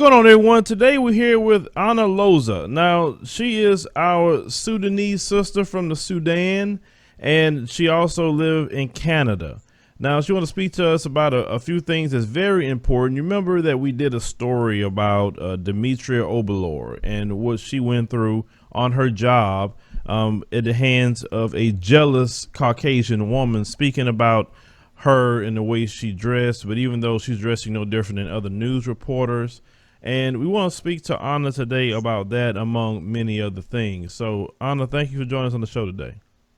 What's going on, everyone? Today we're here with Anna Loza. Now, she is our Sudanese sister from the Sudan, and she also lives in Canada. Now, she wants to speak to us about a few things that's very important. You remember that we did a story about Demetria Obalor and what she went through on her job at the hands of a jealous Caucasian woman, speaking about her and the way she dressed, but even though she's dressing no different than other news reporters. And we want to speak to Anna today about that, among many other things. So, Anna, thank you for joining us on the show today.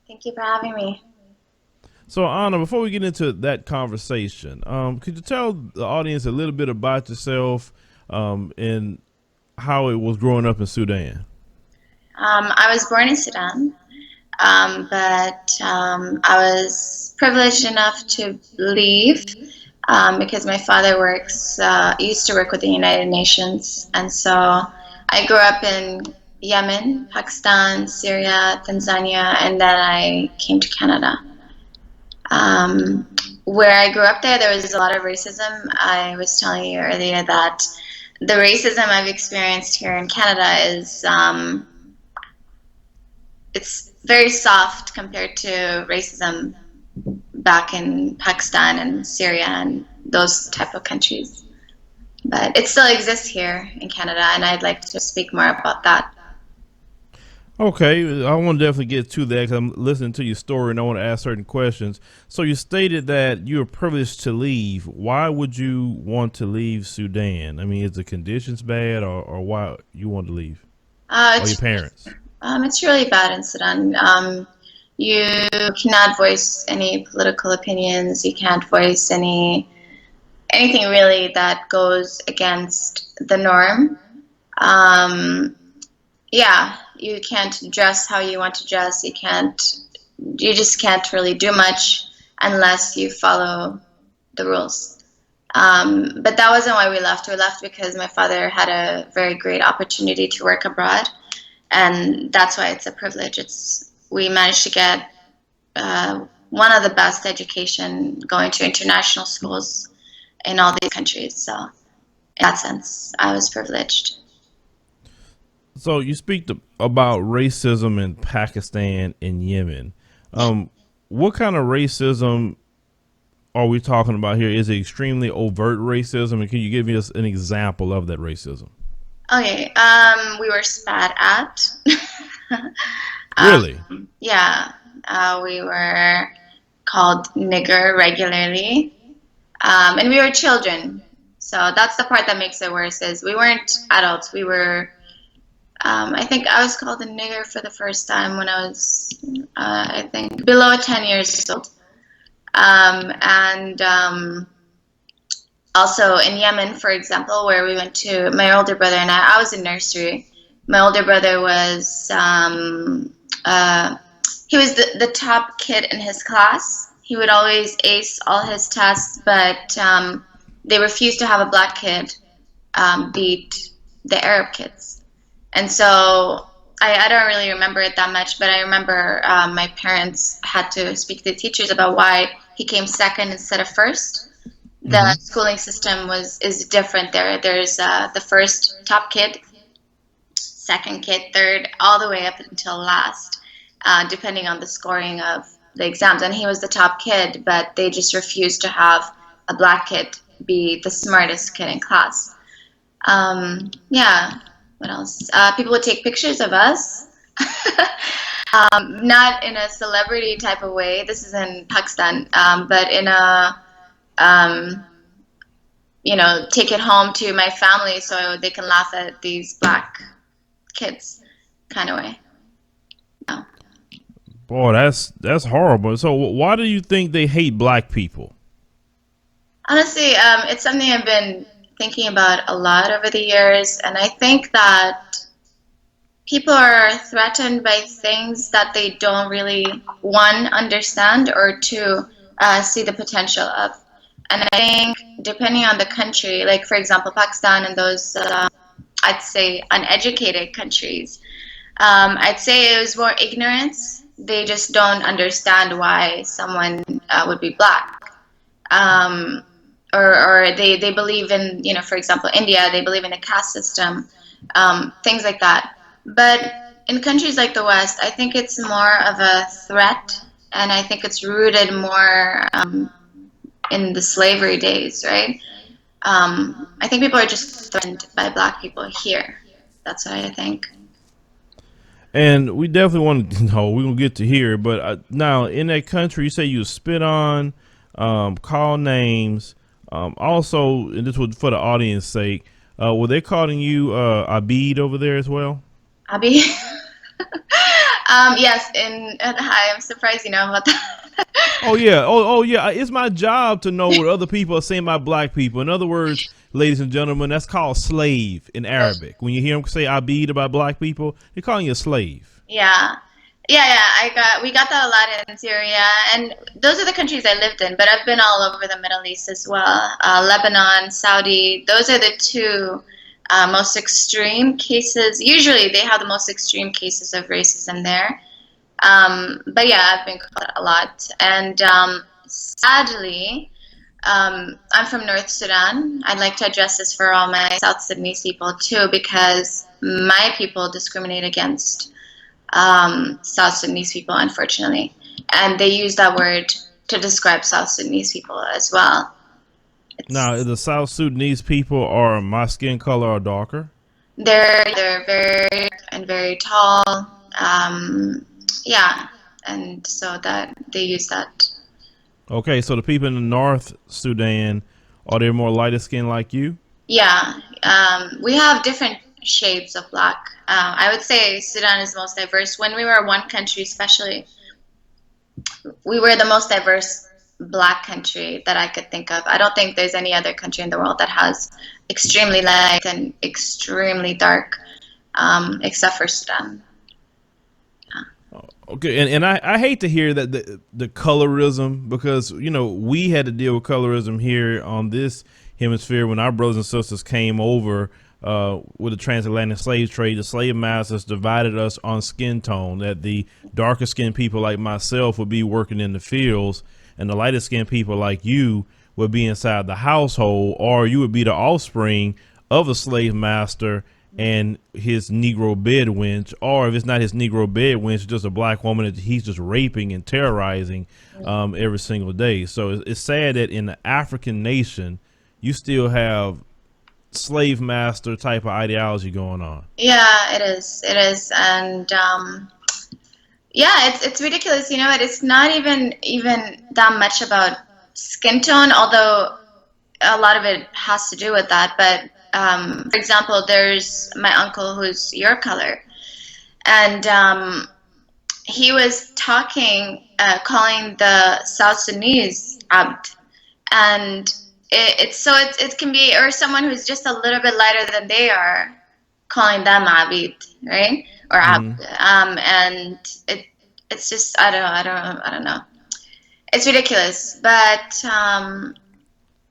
Thank you for having me. So, Anna, before we get into that conversation, could you tell the audience a little bit about yourself and how it was growing up in Sudan? I was born in Sudan, but I was privileged enough to leave because my father used to work with the United Nations. And so I grew up in Yemen, Pakistan, Syria, Tanzania, and then I came to Canada. Where I grew up there was a lot of racism. I was telling you earlier that the racism I've experienced here in Canada is it's very soft compared to racism back in Pakistan and Syria and those type of countries. But it still exists here in Canada, and I'd like to speak more about that. Okay, I want to definitely get to that because I'm listening to your story and I want to ask certain questions. So, you stated that you were privileged to leave. Why would you want to leave Sudan? I mean, is the conditions bad, or why you want to leave? Uh, Or your it's parents? it's really bad in Sudan. You cannot voice any political opinions. You can't voice anything really that goes against the norm. Um, yeah, you can't dress how you want to dress. You just can't really do much unless you follow the rules. But that wasn't why we left. We left because my father had a very great opportunity to work abroad, and that's why it's a privilege. We managed to get one of the best education going to international schools in all these countries. So in that sense, I was privileged. So you speak about racism in Pakistan and Yemen. Um, what kind of racism are we talking about here? Is it extremely overt racism, and can you give us an example of that racism? Okay, we were spat at. Really? Yeah, we were called nigger regularly, and we were children. So that's the part that makes it worse. Is we weren't adults. We were. I think I was called a nigger for the first time when I was, I think, below 10 years old. And also in Yemen, for example, where we went to, my older brother and I was in nursery. My older brother uh, he was the top kid in his class. He would always ace all his tests, but they refused to have a black kid beat the Arab kids. And so I don't really remember it that much, but I remember my parents had to speak to the teachers about why he came second instead of first. The Mm-hmm. schooling system is different there. There's the first top kid, second kid, third, all the way up until last, depending on the scoring of the exams. And he was the top kid, but they just refused to have a black kid be the smartest kid in class. Yeah, what else? People would take pictures of us. Not in a celebrity type of way. This is in Pakistan, but in a um, take it home to my family so they can laugh at these black kids kind of way. No. Boy, that's horrible. So why do you think they hate black people? Honestly, it's something I've been thinking about a lot over the years, and I think that people are threatened by things that they don't really, one, understand, or two, see the potential of. And I think depending on the country, like for example, Pakistan and those, I'd say, uneducated countries, I'd say it was more ignorance. They just don't understand why someone would be black. Um, or they believe in, for example, India, they believe in a caste system, things like that. But in countries like the West, I think it's more of a threat, and I think it's rooted more in the slavery days, right? I think people are just threatened by Black people here. That's what I think. And we definitely want to know, we're going to get to here, but now in that country, you say you spit on, call names. Also, and this was for the audience sake, were they calling you Abid over there as well? Abby? Yes, hi, I'm surprised you know about that. Oh yeah, oh yeah. It's my job to know what other people are saying about black people. In other words, ladies and gentlemen, that's called slave in Arabic. When you hear them say "abid" about black people, they're calling you a slave. Yeah. We got that a lot in Syria, and those are the countries I lived in. But I've been all over the Middle East as well. Lebanon, Saudi. Those are the two most extreme cases. Usually, they have the most extreme cases of racism there. But yeah, I've been called a lot, and sadly, I'm from North Sudan. I'd like to address this for all my South Sudanese people too, because my people discriminate against South Sudanese people, unfortunately, and they use that word to describe South Sudanese people as well. Now, the South Sudanese people are my skin color or darker. They're very and very tall. Yeah, and so that they use that. Okay, so the people in the North Sudan, are they more lighter skin like you? Yeah, we have different shades of black. I would say Sudan is the most diverse. When we were one country, especially, we were the most diverse black country that I could think of. I don't think there's any other country in the world that has extremely light and extremely dark, except for Sudan. Okay, and I hate to hear that the colorism, because we had to deal with colorism here on this hemisphere when our brothers and sisters came over with the transatlantic slave trade. The slave masters divided us on skin tone, that the darker skinned people like myself would be working in the fields, and the lighter skinned people like you would be inside the household, or you would be the offspring of a slave master and his Negro bed wench, or if it's not his Negro bed wench, it's just a black woman that he's just raping and terrorizing every single day. So it's sad that in the African nation, you still have slave master type of ideology going on. Yeah, it is. It is, and yeah, it's ridiculous. It's not even that much about skin tone, although a lot of it has to do with that. But for example, there's my uncle who's your color, and he was calling the South Sudanese Abd, and it can be, or someone who's just a little bit lighter than they are, calling them Abid, right? Or Abd, and it's just I don't know. It's ridiculous, but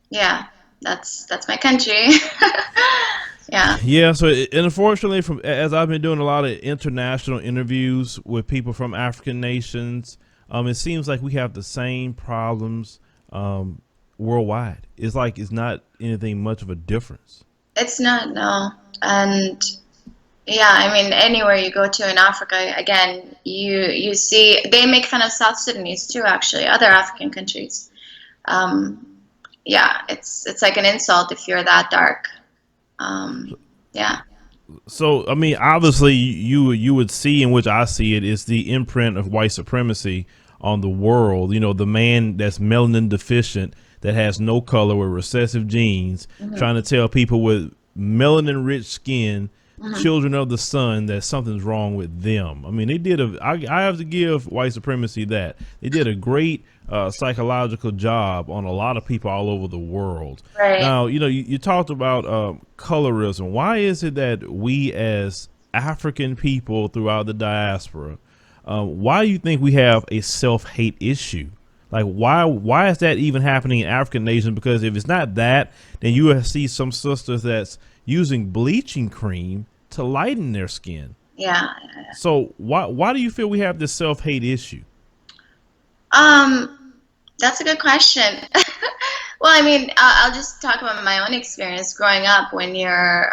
yeah, that's my country. Yeah. Yeah. So unfortunately, as I've been doing a lot of international interviews with people from African nations, it seems like we have the same problems worldwide. It's like it's not anything much of a difference. It's not, no. And yeah, I mean, anywhere you go to in Africa, again, you see they make fun of South Sudanese too, actually, other African countries. Yeah, it's like an insult if you're that dark. Yeah. So I mean, obviously, you would see, in which I see it, is the imprint of white supremacy on the world. The man that's melanin deficient, that has no color, with recessive genes, trying to tell people with melanin rich skin, children of the sun, that something's wrong with them. I mean, I have to give white supremacy that. They did a great psychological job on a lot of people all over the world. Right. Now, you talked about colorism. Why is it that we as African people throughout the diaspora, why do you think we have a self-hate issue? Like, why is that even happening in African nations? Because if it's not that, then you will see some sisters that's using bleaching cream to lighten their skin. Yeah. So why do you feel we have this self-hate issue? That's a good question. Well, I mean, I'll just talk about my own experience growing up. When you're,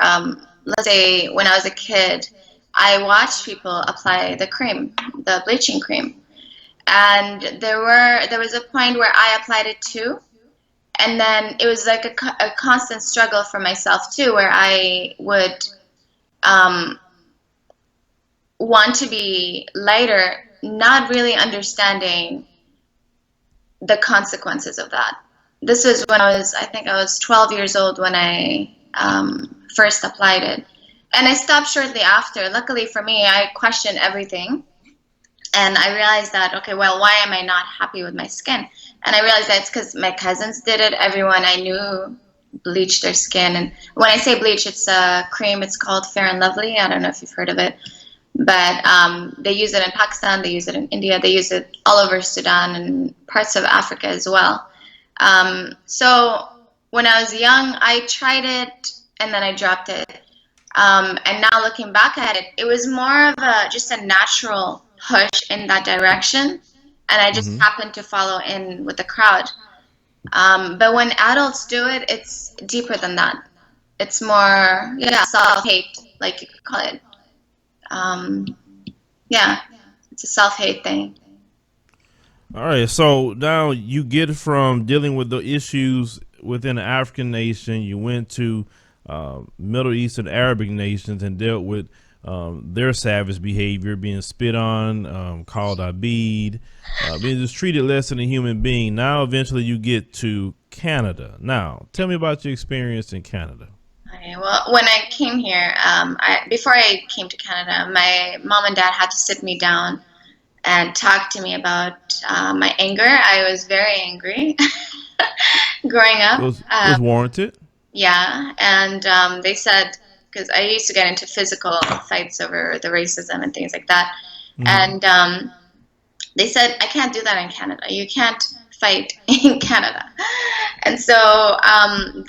let's say, when I was a kid, I watched people apply the cream, the bleaching cream, and there was a point where I applied it too, and then it was like a constant struggle for myself too, where I would um, want to be lighter, not really understanding the consequences of that. This was when I think I was 12 years old when I first applied it. And I stopped shortly after. Luckily for me, I questioned everything. And I realized that, okay, well, why am I not happy with my skin? And I realized that it's because my cousins did it. Everyone I knew bleached their skin. And when I say bleach, it's a cream. It's called Fair and Lovely. I don't know if you've heard of it. But they use it in Pakistan, they use it in India, they use it all over Sudan and parts of Africa as well. So when I was young, I tried it and then I dropped it. And now looking back at it, it was more of just a natural push in that direction. And I just Hmm. happened to follow in with the crowd. But when adults do it, it's deeper than that. It's more, yeah, self-hate, like you could call it. Um, yeah, it's a self-hate thing. All right, so now you get from dealing with the issues within the African nation, you went to Middle Eastern Arabic nations and dealt with their savage behavior, being spit on, called Abid, being just treated less than a human being. Now, eventually, you get to Canada. Now, tell me about your experience in Canada. Okay, well, when I came here, before I came to Canada, my mom and dad had to sit me down and talk to me about my anger. I was very angry growing It up. was it was warranted. Yeah, and they said, because I used to get into physical fights over the racism and things like that, Hmm. and they said, I can't do that in Canada. You can't fight in Canada. And so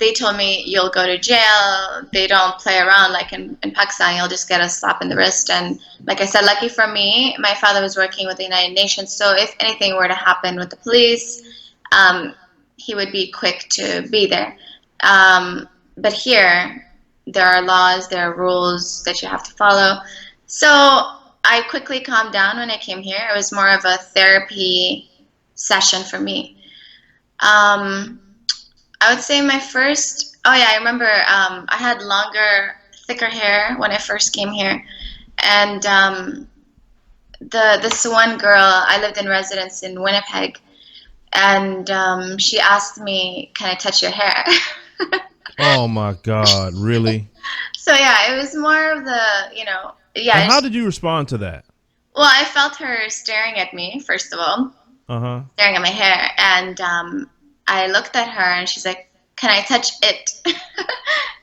they told me, you'll go to jail. They don't play around like in Pakistan. You'll just get a slap in the wrist. And like I said, lucky for me, my father was working with the United Nations. So if anything were to happen with the police, um, he would be quick to be there. But here, there are laws, there are rules that you have to follow. So I quickly calmed down when I came here. It was more of a therapy session for me. Um, I would say my first, oh yeah, I remember I had longer, thicker hair when I first came here. And this one girl, I lived in residence in Winnipeg, and she asked me, can I touch your hair? Oh my God, really? So yeah, it was more of the, And yeah. how did you respond to that? Well, I felt her staring at me, first of all, Uh huh. staring at my hair, and I looked at her, and she's like, "Can I touch it?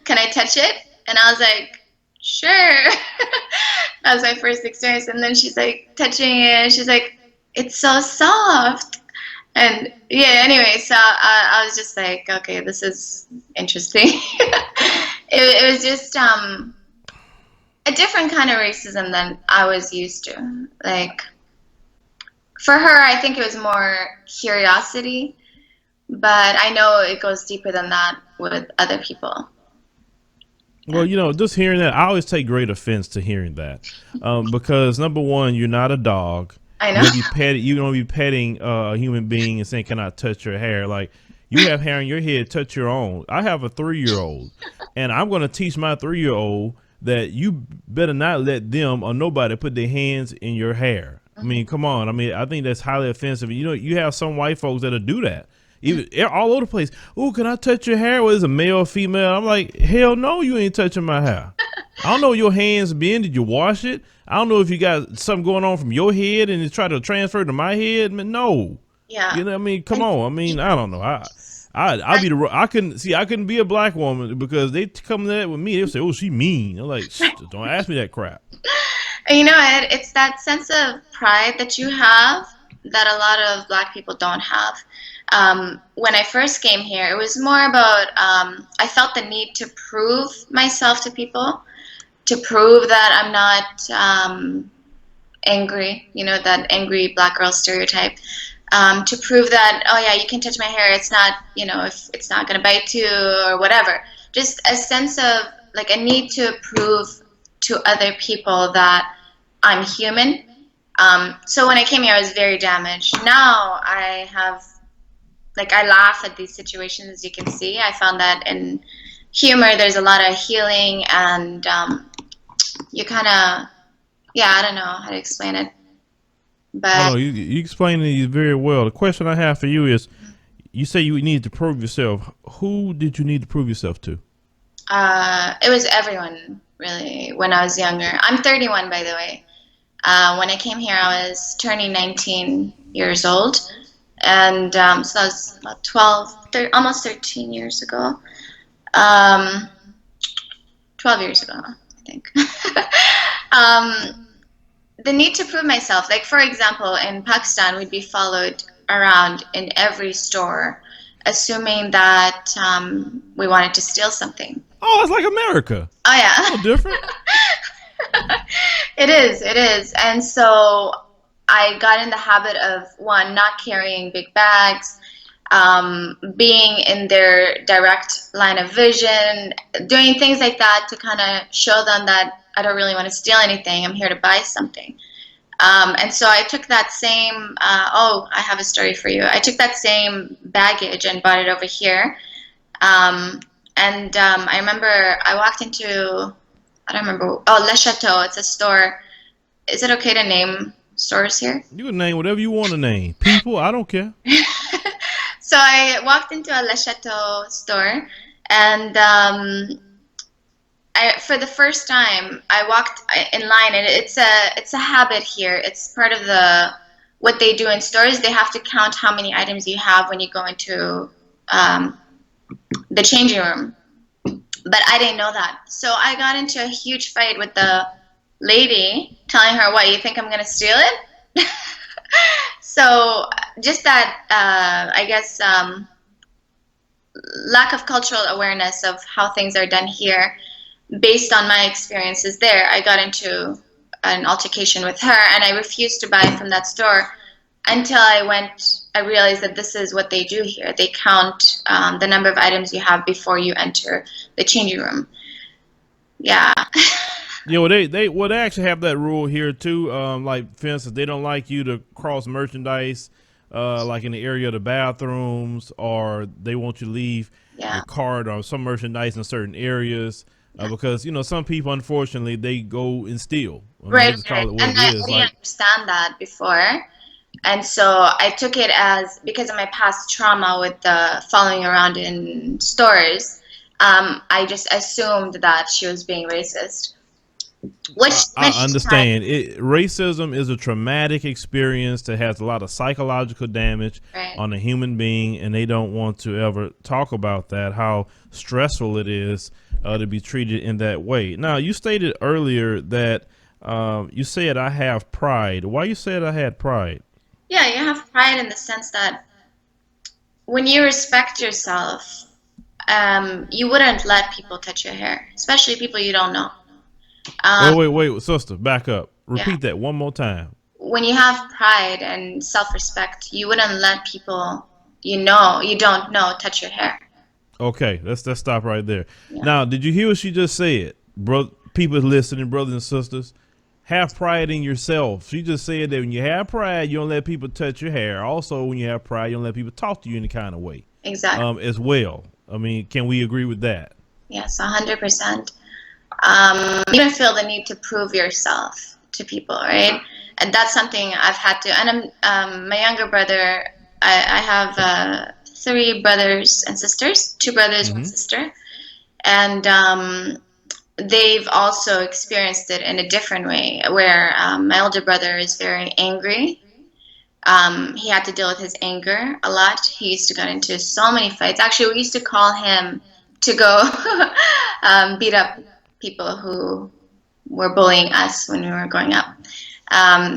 Can I touch it?" And I was like, "Sure." That was my first experience, and then she's like touching it, and she's like, "It's so soft." And yeah, anyway, so I was just like, okay, this is interesting. It was just a different kind of racism than I was used to. Like, for her, I think it was more curiosity, but I know it goes deeper than that with other people. Well, Yeah, just hearing that, I always take great offense to hearing that, because number one, you're not a dog. I You know. don't be petting. You don't be petting a human being and saying, "Can I touch your hair?" Like you have hair on your head, touch your own. I have a 3 year old, and I'm going to teach my 3 year old that you better not let them or nobody put their hands in your hair. I mean, come on. I mean, I think that's highly offensive. You have some white folks that'll do that. Even all over the place. Oh, can I touch your hair? Well, is a male or female? I'm like, hell no, you ain't touching my hair. I don't know where your hands been. Did you wash it? I don't know if you got something going on from your head and it's try to transfer to my head. Man, no. Yeah. You know what I mean? Come And on. I mean, I don't know. I be the I couldn't be a black woman because they come there with me. They say, "Oh, she mean." I'm like, don't ask me that crap. it's that sense of pride that you have that a lot of black people don't have. When I first came here, it was more about I felt the need to prove myself to people, to prove that I'm not angry, that angry black girl stereotype. to prove that, oh yeah, you can touch my hair. It's not, if it's not gonna bite you or whatever. Just a sense of like a need to prove to other people that I'm human. So when I came here, I was very damaged. Now I have, like, I laugh at these situations, as you can see. I found that in humor, there's a lot of healing, and you kind of, yeah, I don't know how to explain it, Oh but no, you explained it very well. The question I have for you is, you say you need to prove yourself. Who did you need to prove yourself to? it was everyone, really, when I was younger. I'm 31, by the way. When I came here, I was turning 19 years old, and so that was about almost 13 years ago. Um, 12 years ago, I think. um, the need to prove myself. Like, for example, in Pakistan, we'd be followed around in every store, assuming that we wanted to steal something. Oh, it's like America. Oh, yeah. No different. It is. And so I got in the habit of, one, not carrying big bags, being in their direct line of vision, doing things like that to kind of show them that I don't really want to steal anything. I'm here to buy something. And so I took that same, I have a story for you. I took that same baggage and brought it over here. I remember I walked into, I don't remember, Le Chateau. It's a store. Is it okay to name stores here? You can name whatever you want to name. People, I don't care. So I walked into a Le Chateau store, and for the first time, I walked in line, and it's a habit here. It's part of what they do in stores. They have to count how many items you have when you go into the changing room. But I didn't know that, so I got into a huge fight with the lady, telling her, "What, you think I'm gonna steal it?" So just that, I guess, lack of cultural awareness of how things are done here, based on my experiences there, I got into an altercation with her, and I refused to buy from that store until I realized that this is what they do here. They count the number of items you have before you enter the changing room. Yeah. Yeah, well, they actually have that rule here too. Like for instance, they don't like you to cross merchandise, like in the area of the bathrooms, or they want you to leave Yeah. your cart or some merchandise in certain areas, because some people, unfortunately, they go and steal. I mean, Right, let's right. call it what And it I is. didn't Like, understand that before. And so I took it as, because of my past trauma with the following around in stores, I just assumed that she was being racist. Which I many times, understand. Racism is a traumatic experience that has a lot of psychological damage right? on a human being, and they don't want to ever talk about that, how stressful it is to be treated in that way. Now, you stated earlier that you said I have pride. Why you said I had pride? Yeah, you have pride in the sense that when you respect yourself, you wouldn't let people touch your hair, especially people you don't know. Um, Wait, sister, back up. yeah. Repeat that one more time. When you have pride and self-respect, you wouldn't let people you don't know touch your hair. Okay, let's stop right there. Yeah. Now, did you hear what she just said, bro? People listening, brothers and sisters, have pride in yourself. She just said that when you have pride, you don't let people touch your hair. Also, when you have pride, you don't let people talk to you in any kind of way. Exactly. As well. I mean, can we agree with that? Yes, 100%. You don't feel the need to prove yourself to people, right? And that's something I've had to. And my younger brother, I have 3 brothers and sisters, 2 brothers, one Mm-hmm. sister, and they've also experienced it in a different way. Where my older brother is very angry. He had to deal with his anger a lot. He used to get into so many fights. Actually, we used to call him to go beat up people who were bullying us when we were growing up.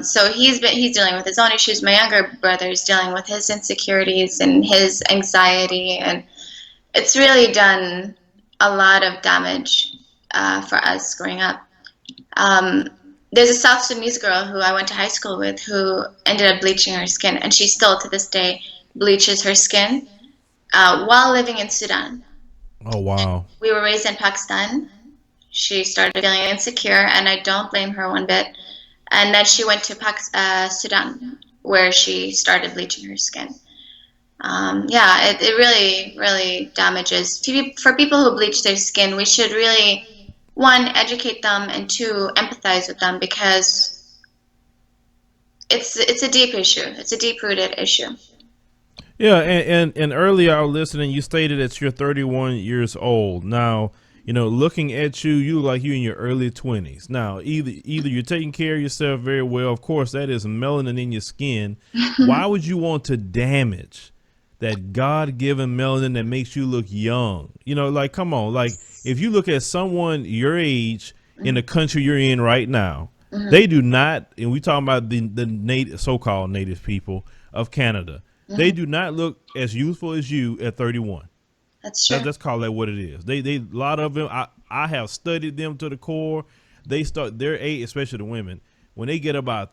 So he's dealing with his own issues. My younger brother is dealing with his insecurities and his anxiety, and it's really done a lot of damage for us growing up. Um, there's a South Sudanese girl who I went to high school with who ended up bleaching her skin, and she still to this day bleaches her skin while living in Sudan. Oh wow. We were raised in Pakistan. She started feeling insecure, and I don't blame her one bit. And then she went to Sudan, where she started bleaching her skin. Yeah, it really, really damages. For people who bleach their skin, we should really, one, educate them, and two, empathize with them, because it's a deep issue. It's a deep-rooted issue. Yeah, and earlier I was listening. You stated that you're 31 years old now. You know, looking at you, you look like you in your early 20s. Now, either you're taking care of yourself very well. Of course, that is melanin in your skin. Why would you want to damage that God-given melanin that makes you look young? You know, like, come on. Like, if you look at someone your age in the country you're in right now, they do not, and we talking about the native, so-called native people of Canada, they do not look as youthful as you at 31. That's true. Let's call that what it is. They a lot of them. I have studied them to the core. They start their age, especially the women, when they get about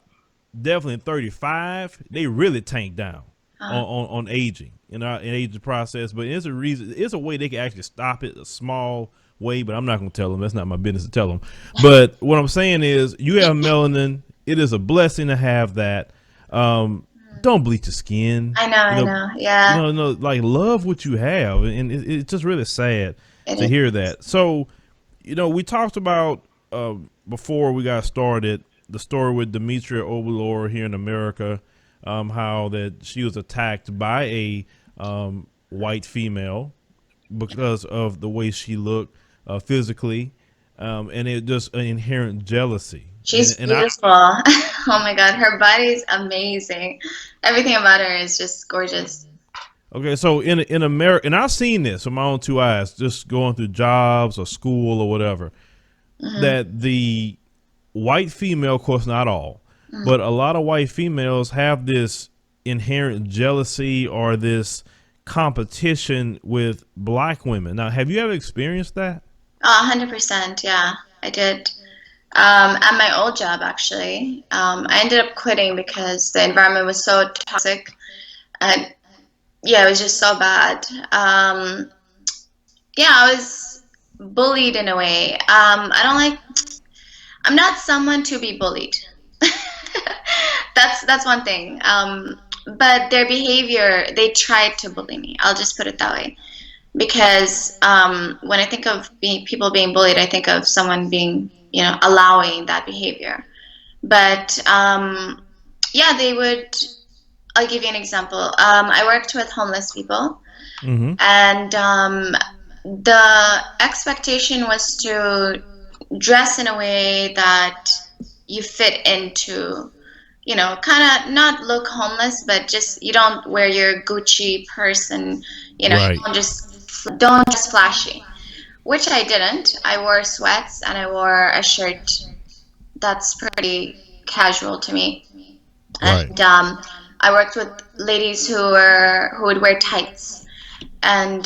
definitely 35, they really tank down on aging, you know, in aging process. But it's a reason. It's a way they can actually stop it, a small way. But I'm not going to tell them. That's not my business to tell them. But what I'm saying is, you have melanin. It is a blessing to have that. Don't bleach your skin. I know, yeah. No, like, love what you have, and it's just really sad to hear that. So, you know, we talked about before we got started the story with Demetria Obalor here in America, how that she was attacked by a white female because of the way she looked physically, and it just an inherent jealousy. She's beautiful. Oh my God, her body's amazing. Everything about her is just gorgeous. Okay, so in America, and I've seen this with my own two eyes, just going through jobs or school or whatever, that the white female, of course not all, but a lot of white females have this inherent jealousy or this competition with black women. Now, have you ever experienced that? 100%, yeah, I did. At my old job, actually, I ended up quitting because the environment was so toxic. And yeah, it was just so bad. Yeah, I was bullied in a way. I'm not someone to be bullied. That's one thing. But their behavior, they tried to bully me. I'll just put it that way. Because when I think of people being bullied, I think of someone being, you know, allowing that behavior. But yeah, they would. I'll give you an example. I worked with homeless people, and the expectation was to dress in a way that you fit into, you know, kind of not look homeless, but just you don't wear your Gucci purse, and you know, Right. you don't just flashy, which I didn't. I wore sweats and I wore a shirt that's pretty casual to me. Right. And I worked with ladies who would wear tights and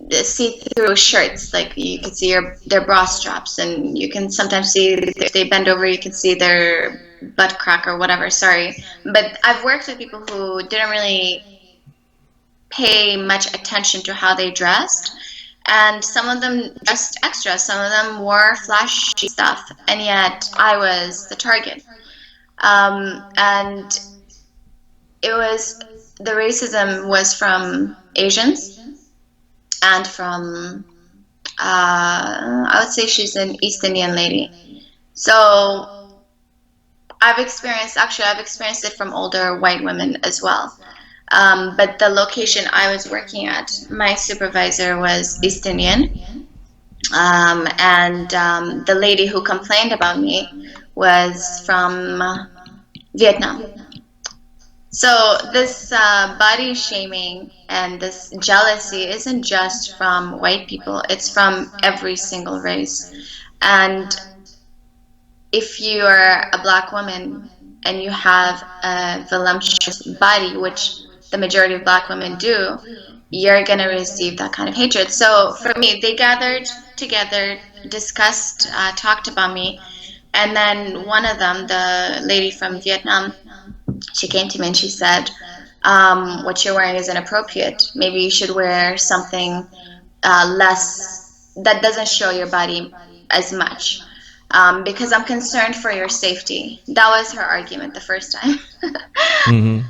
see-through shirts, like you could see their bra straps, and you can sometimes see if they bend over, you can see their butt crack or whatever. Sorry, but I've worked with people who didn't really pay much attention to how they dressed, and some of them dressed extra, some of them wore flashy stuff, and yet I was the target. And the racism was from Asians and from I would say she's an East Indian lady. So I've experienced it from older white women as well. But the location I was working at, my supervisor was East Indian. And the lady who complained about me was from Vietnam. So this body shaming and this jealousy isn't just from white people, it's from every single race. And if you are a black woman and you have a voluptuous body, which the majority of black women do, you're going to receive that kind of hatred. So for me, they gathered together, discussed, talked about me, And then one of them, the lady from Vietnam, she came to me and she said, what you're wearing is inappropriate. Maybe you should wear something less, that doesn't show your body as much, because I'm concerned for your safety. That was her argument the first time. Mm-hmm.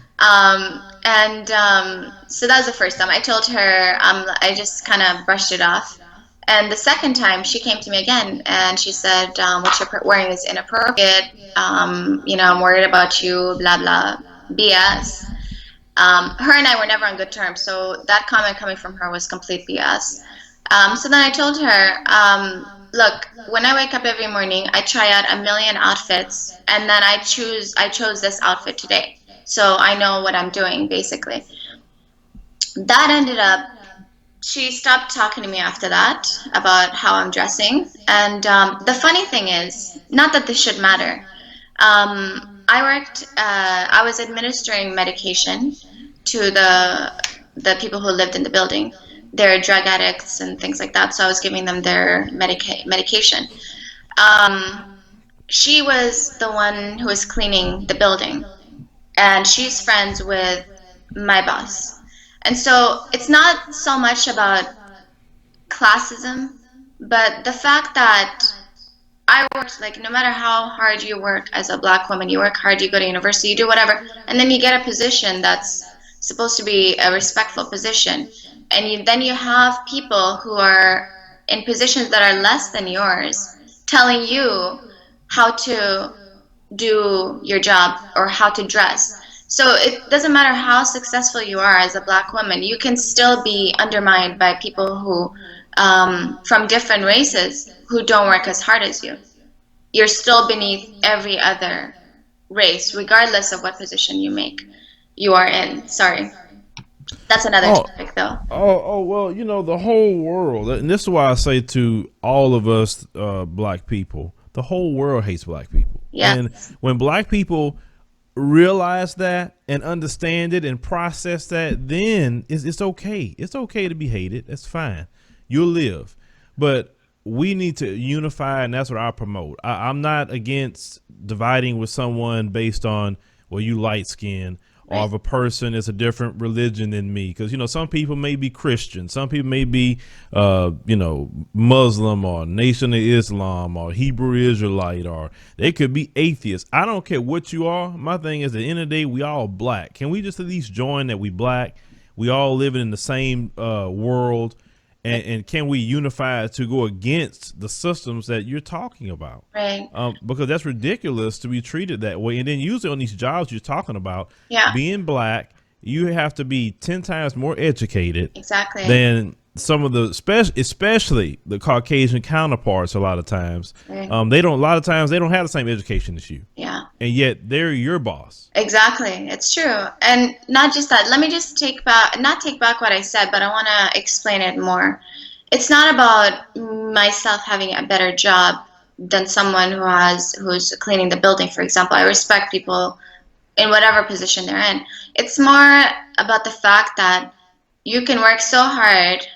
So that was the first time. I told her, I just kind of brushed it off. And the second time, she came to me again and she said, what you're wearing is inappropriate. I'm worried about you, blah, blah, BS. Her and I were never on good terms, so that comment coming from her was complete BS. So then I told her, look, when I wake up every morning, I try out a million outfits, and then I chose this outfit today. So I know what I'm doing, basically. That ended up, she stopped talking to me after that about how I'm dressing. And the funny thing is, not that this should matter, I was administering medication to the people who lived in the building. They're drug addicts and things like that, so I was giving them their medication. She was the one who was cleaning the building, and she's friends with my boss. And so it's not so much about classism, but the fact that I worked, like, no matter how hard you work as a black woman, you work hard, you go to university, you do whatever, and then you get a position that's supposed to be a respectful position, and then you have people who are in positions that are less than yours telling you how to do your job or how to dress. So it doesn't matter how successful you are as a black woman, you can still be undermined by people who, from different races, who don't work as hard as you. You're still beneath every other race, regardless of what position you are in. Sorry. That's another Oh, topic, though. well, the whole world, and this is why I say to all of us black people, the whole world hates black people. Yeah. And when black people realize that and understand it and process that, then it's okay. It's okay to be hated. That's fine. You'll live. But we need to unify, and that's what I promote. I'm not against dividing with someone based on, well, you light skin, or if a person is a different religion than me, because some people may be Christian, some people may be Muslim or Nation of Islam or Hebrew Israelite, or they could be atheists. I don't care what you are. My thing is, at the end of the day, we all black. Can we just at least join that we black? We all living in the same world. And can we unify to go against the systems that you're talking about? Right. Because that's ridiculous to be treated that way. And then usually on these jobs you're talking about, Yeah. being black, you have to be 10 times more educated Exactly. than some of the, especially the Caucasian counterparts. A lot of times, Right. they don't have the same education as you. Yeah. And yet they're your boss. Exactly. It's true. And not just that. Let me just not take back what I said, but I want to explain it more. It's not about myself having a better job than someone who's cleaning the building, for example. I respect people in whatever position they're in. It's more about the fact that you can work so hard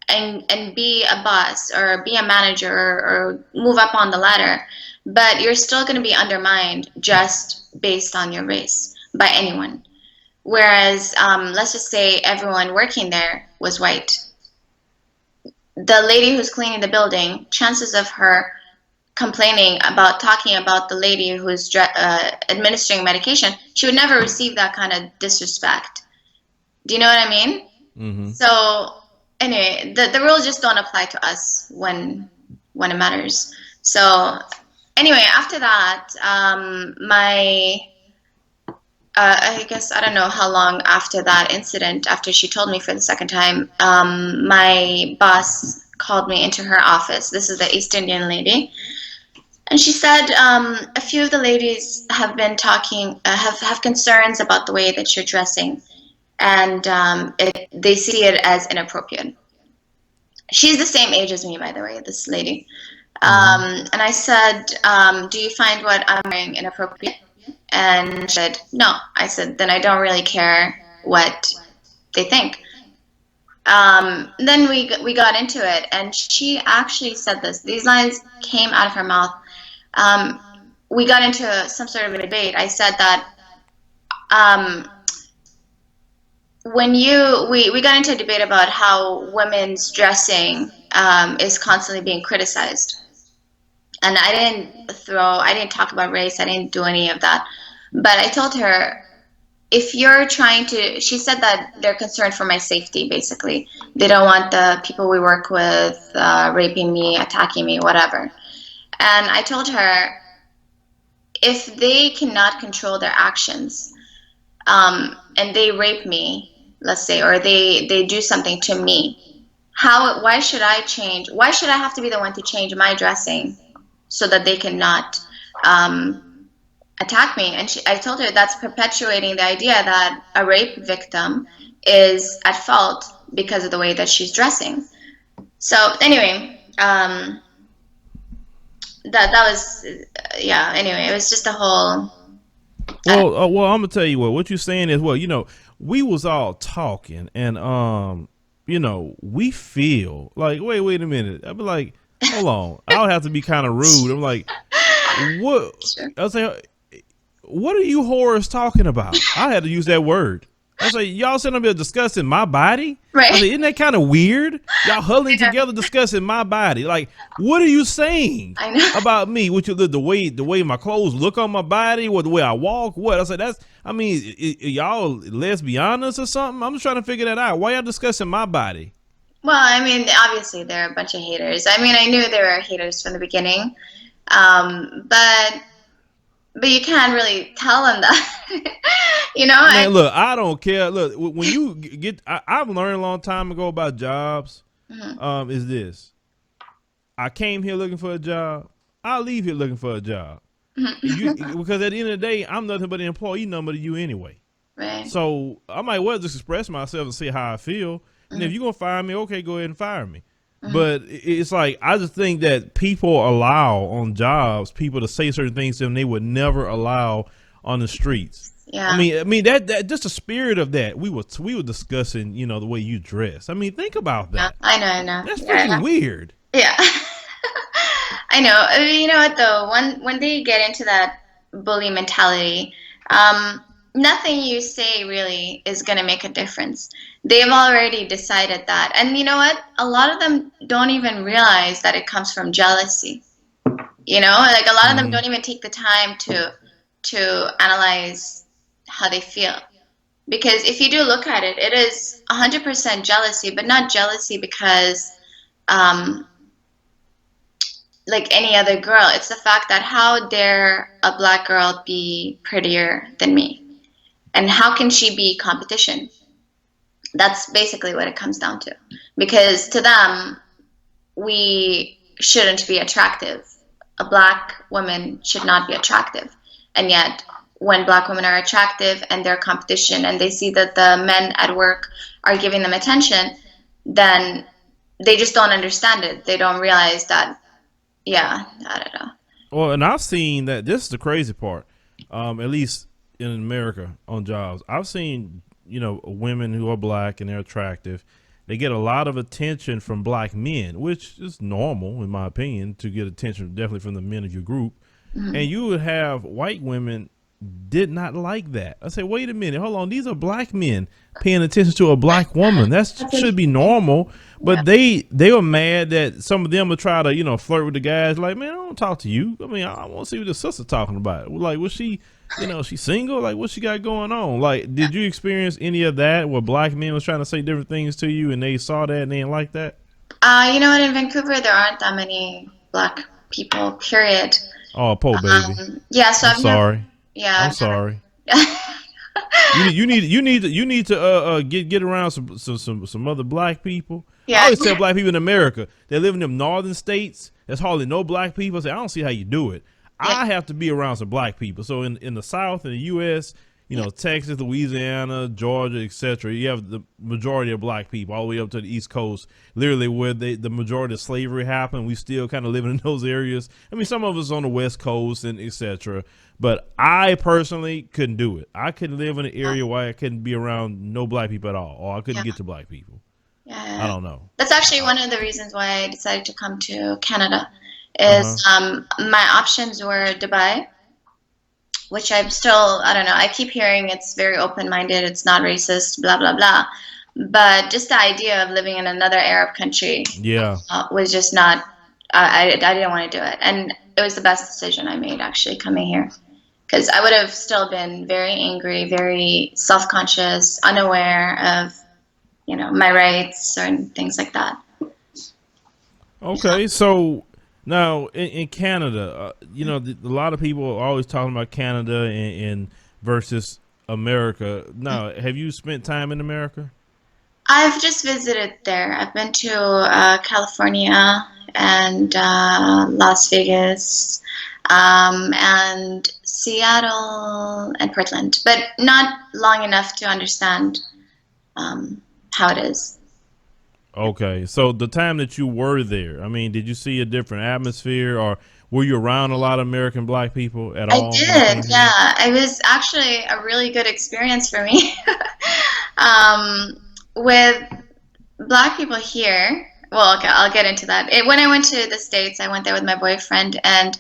and be a boss or be a manager or move up on the ladder, but you're still going to be undermined just based on your race by anyone. Whereas, let's just say everyone working there was white. The lady who's cleaning the building, chances of her talking about the lady who's administering medication, she would never receive that kind of disrespect. Do you know what I mean? Mm-hmm. So anyway, the rules just don't apply to us when it matters. So anyway, after that, I guess I don't know how long after that incident, after she told me for the second time, my boss called me into her office. This is the East Indian lady. And she said, a few of the ladies have been talking, have concerns about the way that you're dressing, and they see it as inappropriate. She's the same age as me, by the way, this lady. And I said, do you find what I'm wearing inappropriate? And she said, no. I said, then I don't really care what they think. Then we got into it, and she actually said this. These lines came out of her mouth. we got into some sort of a debate. I said that um, we got into a debate about how women's dressing is constantly being criticized. And I didn't talk about race, I didn't do any of that. But I told her, if you're trying to, she said that they're concerned for my safety, basically. They don't want the people we work with raping me, attacking me, whatever. And I told her, if they cannot control their actions, and they rape me, let's say, or they do something to me, why should I change? Why should I have to be the one to change my dressing so that they cannot attack me? And I told her that's perpetuating the idea that a rape victim is at fault because of the way that she's dressing. So anyway, that was yeah. Anyway, it was just a whole. Well, I'm gonna tell you what you're saying is, well, we was all talking, and we feel like, wait a minute. I'd be like, hold on, I'll have to be kind of rude. I'm like, what? Sure. I was like, what are you whores talking about? I had to use that word. I was like, y'all sitting up here discussing my body? Right. I was like, isn't that kind of weird? Y'all huddling together discussing my body. Like, what are you saying I know. about me? What the way my clothes look on my body, or the way I walk? What? I said, y'all lesbianas or something? I'm just trying to figure that out. Why y'all discussing my body? Well, I mean, obviously they're a bunch of haters. I mean, I knew they were haters from the beginning, but you can't really tell them that, Man, look, I don't care. Look, when you I've learned a long time ago about jobs. Mhm. Is this? I came here looking for a job. I'll leave here looking for a job. Because at the end of the day, I'm nothing but an employee number to you anyway. Right. So I might well just express myself and see how I feel. And if you're gonna fire me, okay, go ahead and fire me. But it's like, I just think that people allow on jobs people to say certain things to them they would never allow on the streets. Yeah. I mean that just the spirit of that. We were discussing, the way you dress. I mean, think about that. I know. That's freaking weird. Yeah. I know. You know what though? When they get into that bully mentality, nothing you say really is gonna make a difference. They've already decided that, and you know what? A lot of them don't even realize that it comes from jealousy. Like a lot of them don't even take the time to analyze how they feel. Because if you do look at it, it is 100% jealousy, but not jealousy because like any other girl. It's the fact that how dare a black girl be prettier than me? And how can she be competition? That's basically what it comes down to. Because to them, we shouldn't be attractive. A black woman should not be attractive. And yet, when black women are attractive and they're competition and they see that the men at work are giving them attention, then they just don't understand it. They don't realize that, yeah, I don't know. Well, and I've seen that. This is the crazy part. At least in America on jobs, I've seen women who are black and they're attractive. They get a lot of attention from black men, which is normal in my opinion to get attention, definitely from the men of your group. And you would have white women did not like that. I say, wait a minute, hold on. These are black men paying attention to a black woman. That should be normal. But they were mad that some of them would try to, flirt with the guys. Like, man, I don't talk to you. I mean, I want to see what the sister's talking about. Like, was she, she single? Like, what she got going on? Like, did you experience any of that where black men was trying to say different things to you and they saw that and they didn't like that? You know what? In Vancouver, there aren't that many black people, period. Oh, poor baby. Yeah, so I'm sorry. Yeah, I'm sorry. You need to get around some other black people. Yeah. I always tell black people in America that live in them northern states, there's hardly no black people. I say, I don't see how you do it. I have to be around some black people. So in the South, in the U.S., Texas, Louisiana, Georgia, etc., you have the majority of black people all the way up to the East Coast, literally where the majority of slavery happened. We still kind of living in those areas. I mean, some of us on the West Coast and etc. But I personally couldn't do it. I couldn't live in an area where I couldn't be around no black people at all, or I couldn't get to black people. Yeah. I don't know. That's actually one of the reasons why I decided to come to Canada, is my options were Dubai, which I don't know, I keep hearing it's very open-minded, it's not racist, blah, blah, blah. But just the idea of living in another Arab country Yeah. was just not, I didn't want to do it. And it was the best decision I made actually coming here. Because I would have still been very angry, very self-conscious, unaware of, my rights and things like that. Okay, so now in Canada, a lot of people are always talking about Canada and versus America. Now, have you spent time in America? I've just visited there. I've been to California and Las Vegas and Seattle and Portland, but not long enough to understand how it is. Okay, so the time that you were there, I mean, did you see a different atmosphere, or were you around a lot of American Black people at I all when you did, came here? yeah. It was actually a really good experience for me. With Black people here, well, okay, I'll get into that. When I went to the States, I went there with my boyfriend, and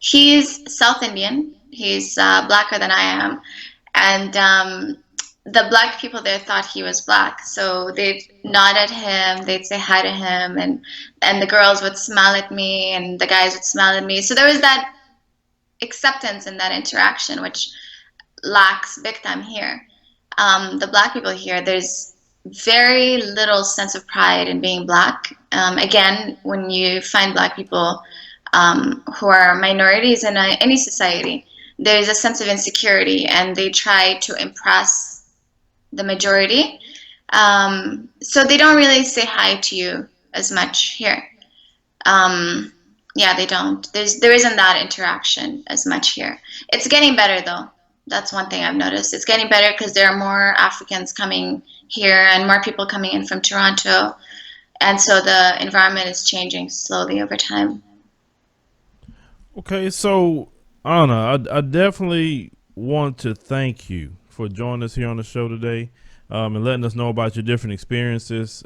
he's South Indian. He's blacker than I am. And the Black people there thought he was Black. So they'd nod at him, they'd say hi to him, and the girls would smile at me, and the guys would smile at me. So there was that acceptance in that interaction, which lacks big time here. The Black people here, there's very little sense of pride in being Black. Again, when you find Black people who are minorities in any society, there's a sense of insecurity, and they try to impress the majority. So they don't really say hi to you as much here. Yeah, they don't. There isn't that interaction as much here. It's getting better though. That's one thing I've noticed. It's getting better because there are more Africans coming here and more people coming in from Toronto, and so the environment is changing slowly over time. Okay, so Anna, I definitely want to thank you for joining us here on the show today, and letting us know about your different experiences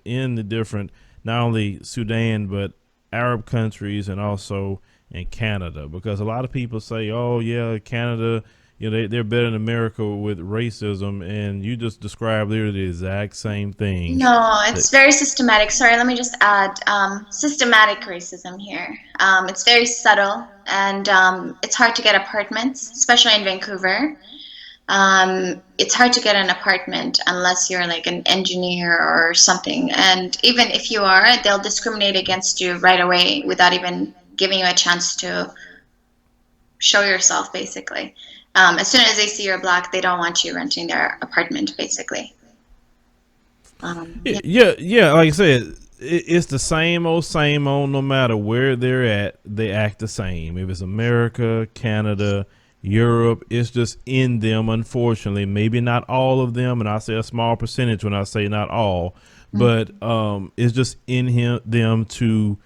in the different, not only Sudan, but Arab countries and also in Canada. Because a lot of people say, oh, yeah, Canada, they're better than America with racism, and you just described literally the exact same thing. No, it's very systematic. Sorry, let me just add systematic racism here. It's very subtle, and it's hard to get apartments, especially in Vancouver. It's hard to get an apartment unless you're like an engineer or something. And even if you are, they'll discriminate against you right away without even giving you a chance to show yourself, basically. As soon as they see you're Black, they don't want you renting their apartment, basically. Yeah. Yeah. Like I said, it's the same old. No matter where they're at, they act the same. If it's America, Canada, Europe, it's just in them. Unfortunately, maybe not all of them, and I say a small percentage when I say not all, but it's just in them to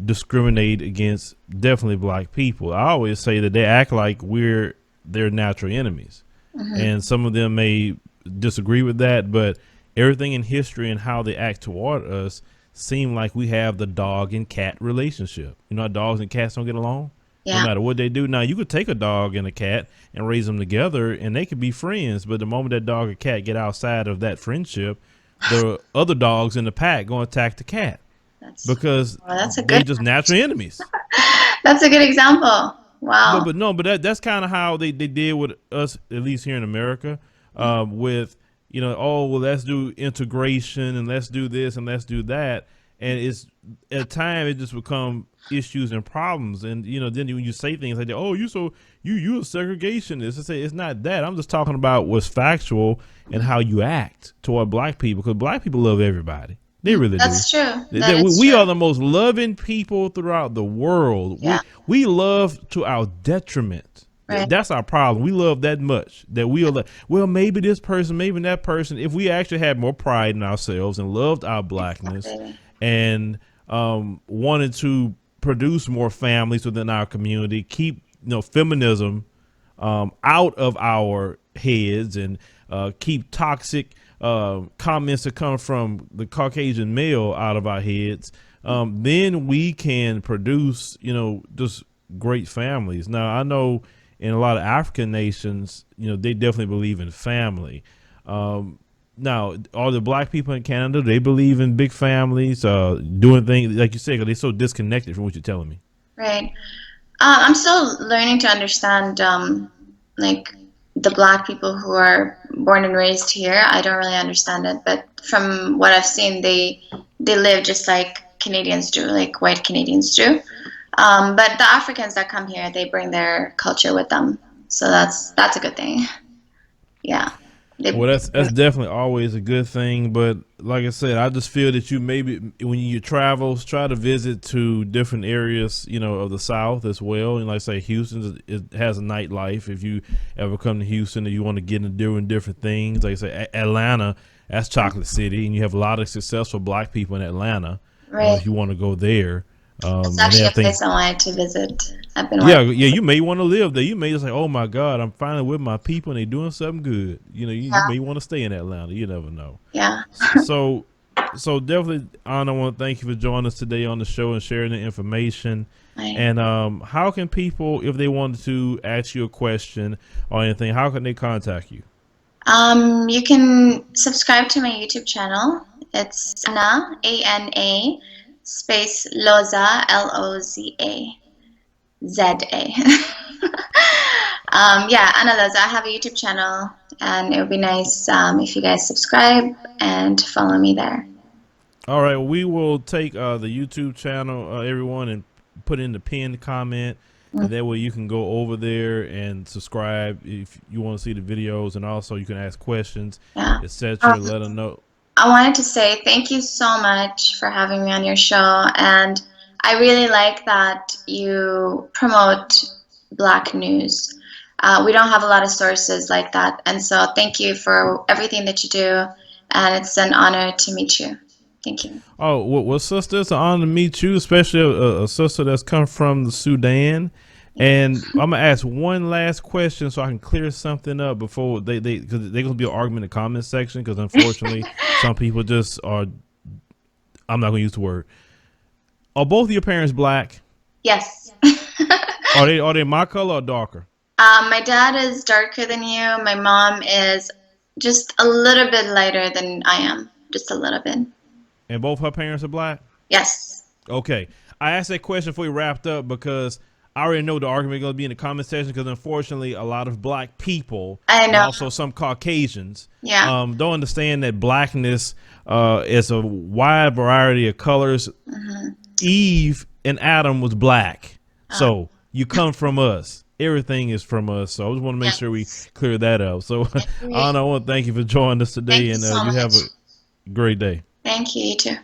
discriminate against definitely Black people. I always say that they act like we're their natural enemies, and some of them may disagree with that, but everything in history and how they act toward us seem like we have the dog and cat relationship. You know how dogs and cats don't get along? No Yeah. matter what they do. Now, you could take a dog and a cat and raise them together, and they could be friends, but the moment that dog or cat get outside of that friendship, the other dogs in the pack go attack the cat because That's a they good. just natural enemies. That's a good example. Wow. But that's kind of how they deal with us, at least here in America, with, oh, well, let's do integration and let's do this and let's do that. And it's at times it just become issues and problems. And, then when you say things like that, oh, you a segregationist. I say it's not that. I'm just talking about what's factual and how you act toward Black people, because Black people love everybody. They really do. That's true. We are the most loving people throughout the world. Yeah. We love to our detriment. Right. That's our problem. We love that much that we'll like, well, maybe this person, maybe that person. If we actually had more pride in ourselves and loved our Blackness and wanted to produce more families within our community, keep feminism out of our heads, and keep toxic comments that come from the Caucasian male out of our heads, then we can produce, just great families. Now, I know in a lot of African nations, they definitely believe in family. Now, all the black people in Canada, they believe in big families, doing things like you say, 'cause they're so disconnected from what you're telling me. Right. I'm still learning to understand, like the black people who are born and raised here. I don't really understand it, but from what I've seen, they live just like Canadians do, like white Canadians do. But the Africans that come here, they bring their culture with them, so that's a good thing. Yeah. Well, that's definitely always a good thing. But like I said, I just feel that you maybe when you travel, try to visit to different areas, of the South as well. And like I say, Houston it has a nightlife. If you ever come to Houston and you want to get into doing different things, like I say, Atlanta, that's Chocolate City, and you have a lot of successful black people in Atlanta. Right. If you want to go there, It's and actually a everything. place I wanted to visit. I've been Yeah, wanting. yeah, you may want to live there. You may just like, oh my God, I'm finally with my people and they doing something good. You Yeah. may want to stay in Atlanta. You never know. Yeah. So, so definitely, Anna, I want to thank you for joining us today on the show and sharing the information. Right. And how can people, if they wanted to ask you a question or anything, how can they contact you? You can subscribe to my YouTube channel. It's Anna, ANA, space Loza, LOZA, ZA. Yeah, Anna Loza. I have a YouTube channel, and it would be nice if you guys subscribe and follow me there. All right, we will take the YouTube channel, everyone, and put in the pinned comment. And that way you can go over there and subscribe if you want to see the videos, and also you can ask questions, Yeah. etc. Let them know. I wanted to say thank you so much for having me on your show, and I really like that you promote Black news. We don't have a lot of sources like that, and so thank you for everything that you do, and it's an honor to meet you. Thank you. Oh, well, sister, it's an honor to meet you, especially a sister that's come from the Sudan. And I'm gonna ask one last question so I can clear something up before because they're gonna be an argument in the comment section. Because unfortunately, some people just are. I'm not gonna use the word. Are both of your parents black? Yes. Are they my color or darker? My dad is darker than you. My mom is just a little bit lighter than I am, just a little bit. And both her parents are black? Yes. Okay. I asked that question before we wrapped up because I already know the argument is going to be in the comment section because unfortunately a lot of black people I know. and also some Caucasians don't understand that blackness is a wide variety of colors. Eve and Adam was black. So you come from us. Everything is from us. So I just want to make sure we clear that up. So Anna, I want to thank you for joining us today, and you have a great day. Thank you. You too.